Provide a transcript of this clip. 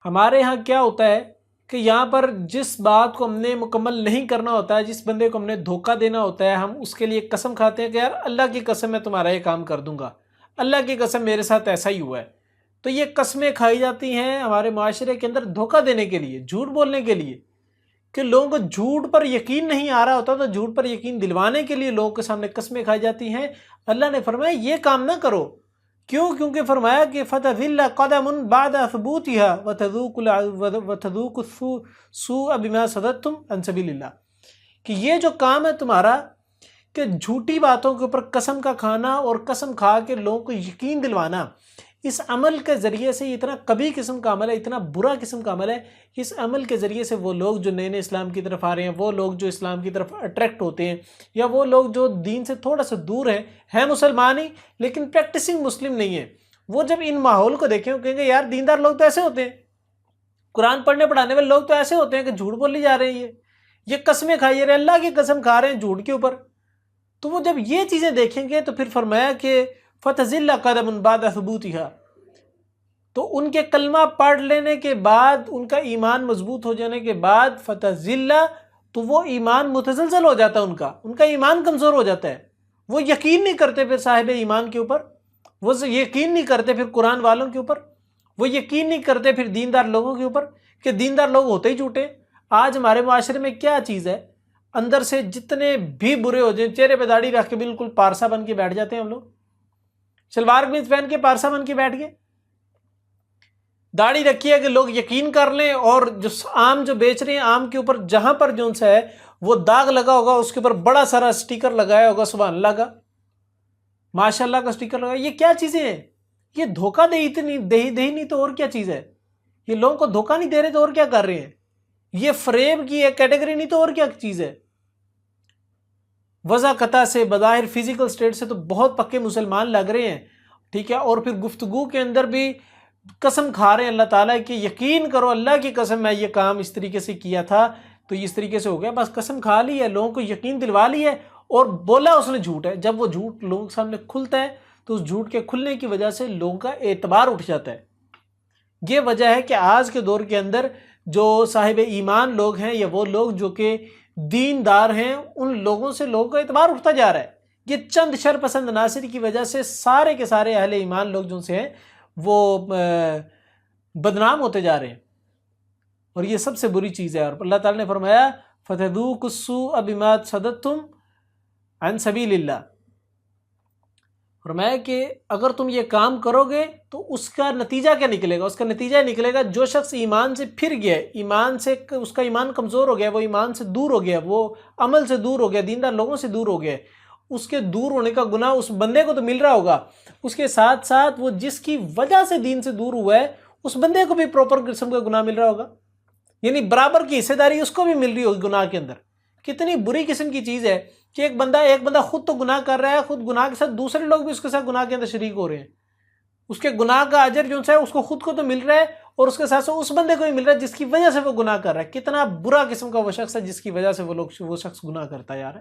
ہمارے ہاں کیا ہوتا ہے کہ یہاں پر جس بات کو ہم نے مکمل نہیں کرنا ہوتا ہے، جس بندے کو ہم نے دھوکہ دینا ہوتا ہے، ہم اس کے لیے قسم کھاتے ہیں کہ یار اللہ کی قسم میں تمہارا یہ کام کر دوں گا، اللہ کی قسم میرے ساتھ ایسا ہی ہوا ہے۔ تو یہ قسمیں کھائی جاتی ہیں ہمارے معاشرے کے اندر دھوکہ دینے کے لیے، جھوٹ بولنے کے لیے، کہ لوگوں کو جھوٹ پر یقین نہیں آ رہا ہوتا تو جھوٹ پر یقین دلوانے کے لیے لوگوں کے سامنے قسمیں کھائی جاتی ہیں۔ اللہ نے فرمایا یہ کام نہ کرو، کیوں؟ کیونکہ فرمایا کہ فَتَذِلَّ قَدَمٌ بَعْدَ ثُبُوتِهَا وَتَذُوقُ السُّوءَ بِمَا صَدَدتُّمْ عَنْ سَبِيلِ اللَّهِ، کہ یہ جو کام ہے تمہارا کہ جھوٹی باتوں کے اوپر قسم کا کھانا اور قسم کھا کے لوگوں کو یقین دلوانا، اس عمل کے ذریعے سے اتنا قبیح قسم کا عمل ہے، اتنا برا قسم کا عمل ہے۔ اس عمل کے ذریعے سے وہ لوگ جو نئے نئے اسلام کی طرف آ رہے ہیں، وہ لوگ جو اسلام کی طرف اٹریکٹ ہوتے ہیں، یا وہ لوگ جو دین سے تھوڑا سا دور ہیں مسلمان ہی لیکن پریکٹسنگ مسلم نہیں ہیں، وہ جب ان ماحول کو دیکھیں وہ کہیں گے یار دیندار لوگ تو ایسے ہوتے ہیں، قرآن پڑھنے پڑھانے والے لوگ تو ایسے ہوتے ہیں کہ جھوٹ بولی جا رہے ہیں، یہ قسمیں کھائی رہے ہیں، اللہ کی قسم کھا رہے ہیں جھوٹ کے اوپر۔ تو وہ جب یہ چیزیں دیکھیں گے تو پھر فرمایا کہ فَتَذِلَّ قَدَمٌ بَعْدَ ثُبُوتِهَا، تو ان کے کلمہ پڑھ لینے کے بعد، ان کا ایمان مضبوط ہو جانے کے بعد فَتَذِلَّ، تو وہ ایمان متزلزل ہو جاتا ہے، ان کا ایمان کمزور ہو جاتا ہے، وہ یقین نہیں کرتے پھر صاحب ایمان کے اوپر، وہ یقین نہیں کرتے پھر قرآن والوں کے اوپر، وہ یقین نہیں کرتے پھر دیندار لوگوں کے اوپر، کہ دیندار لوگ ہوتے ہی جھوٹے۔ آج ہمارے معاشرے میں کیا چیز ہے، اندر سے جتنے بھی برے ہو جائیں، چہرے پہ داڑھی رکھ کے بالکل پارسا بن کے بیٹھ جاتے ہیں ہم لوگ، شلوار قمیض پہن کے پارسا بن کے بیٹھ گئے، داڑھی رکھی ہے کہ لوگ یقین کر لیں، اور جو آم جو بیچ رہے ہیں، آم کے اوپر جہاں پر جو سا ہے وہ داغ لگا ہوگا، اس کے اوپر بڑا سارا سٹیکر لگایا ہوگا سبحان اللہ کا، ماشاء اللہ کا سٹیکر لگایا۔ یہ کیا چیزیں ہیں؟ یہ دھوکہ دہی نہیں تو اور کیا چیز ہے؟ یہ لوگوں کو دھوکہ نہیں دے رہے تو اور کیا کر رہے ہیں؟ یہ فریب کی ایک کیٹیگری نہیں تو اور کیا چیز ہے؟ وضع قطع سے، بظاہر فزیکل سٹیٹ سے تو بہت پکے مسلمان لگ رہے ہیں، ٹھیک ہے، اور پھر گفتگو کے اندر بھی قسم کھا رہے ہیں اللہ تعالیٰ کہ یقین کرو اللہ کی قسم میں یہ کام اس طریقے سے کیا تھا تو اس طریقے سے ہو گیا، بس قسم کھا لی ہے، لوگوں کو یقین دلوا لی ہے، اور بولا اس نے جھوٹ ہے۔ جب وہ جھوٹ لوگوں کے سامنے کھلتا ہے تو اس جھوٹ کے کھلنے کی وجہ سے لوگوں کا اعتبار اٹھ جاتا ہے۔ یہ وجہ ہے کہ آج کے دور کے اندر جو صاحب ایمان لوگ ہیں، یا وہ لوگ جو کہ دیندار ہیں، ان لوگوں سے لوگوں کا اعتبار اٹھتا جا رہا ہے۔ یہ چند شرپسند عناصر کی وجہ سے سارے کے سارے اہل ایمان لوگ جو سے ہیں وہ بدنام ہوتے جا رہے ہیں، اور یہ سب سے بری چیز ہے۔ اور اللہ تعالیٰ نے فرمایا فَتَذُوقُ السُّوءَ بِمَا صَدَدتُّمْ عَنْ سَبِيلِ اللَّهِ، فرمایا کہ اگر تم یہ کام کرو گے تو اس کا نتیجہ کیا نکلے گا؟ اس کا نتیجہ نکلے گا جو شخص ایمان سے پھر گیا، ایمان سے اس کا ایمان کمزور ہو گیا، وہ ایمان سے دور ہو گیا، وہ عمل سے دور ہو گیا، دیندار لوگوں سے دور ہو گیا، اس کے دور ہونے کا گناہ اس بندے کو تو مل رہا ہوگا، اس کے ساتھ ساتھ وہ جس کی وجہ سے دین سے دور ہوا ہے اس بندے کو بھی پراپر قسم کا گناہ مل رہا ہوگا، یعنی برابر کی حصے داری اس کو بھی مل رہی ہوگی گناہ کے اندر۔ کتنی بری قسم کی چیز ہے کہ ایک بندہ خود تو گناہ کر رہا ہے، خود گناہ کے ساتھ دوسرے لوگ بھی اس کے ساتھ گناہ کے اندر شریک ہو رہے ہیں، اس کے گناہ کا اجر جو ہے اس کو خود کو تو مل رہا ہے، اور اس کے ساتھ ساتھ اس بندے کو بھی مل رہا ہے جس کی وجہ سے وہ گناہ کر رہا ہے۔ کتنا برا قسم کا وہ شخص ہے جس کی وجہ سے وہ شخص گناہ کرتا ہے یار۔